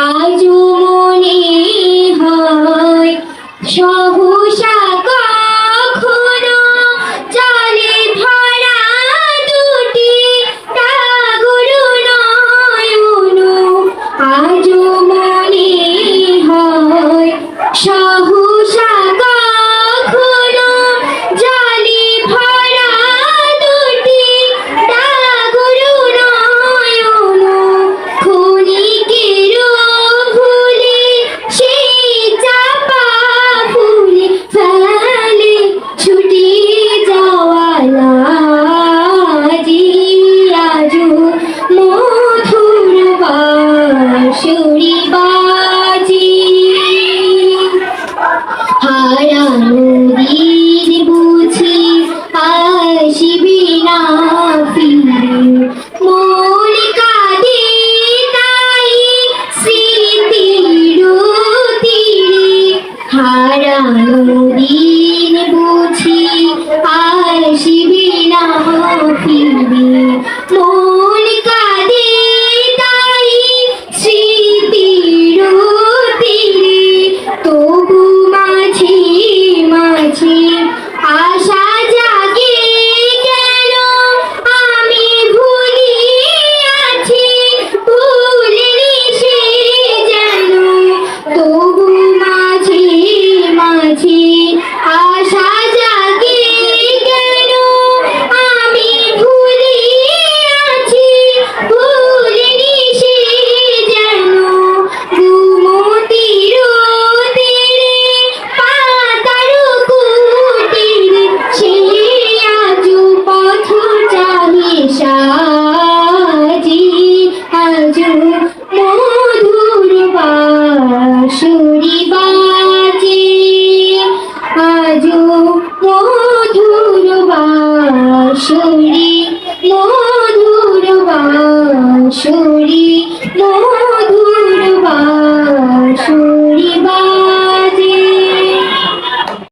আজও মনে হয় সহসা কখনো জলে ভরা দুটি টাগরু নয়ন। আজও মনে হয় সহসা কখনো জলে ভরা দুটি টাগরু নয়ন। ক্ষণিকের ভুলে সেই চাপা ফুলে ফেলে ছুটে যাওয়া লাজি। আজও মধুর বাঁশরি বাজে। হারানো দিন বুঝি আসিবে না ফিরে, মন কাঁদে তাই স্মৃতির তীরে। হারানো দিন বুঝি আসিবে না ফিরে, মন কাঁদে তাই স্মৃতির তীরে। তবু মাঝে মাঝে আশা জাগে কেন আমি ভুলিয়াছি ভুলিনি সে যেন। তবু মাঝে মাঝে আশা জাগে কেন আমি ভুলিয়াছি ভুলিনি সে যেন। ঘুমতির তীরে পাতার কুটিরে সে আজও পথ চাহে সাজি। আজও মধুর বাঁশরি বাজে। আজও মধুর বাঁশরি, মধুর বাঁশরি, মধুর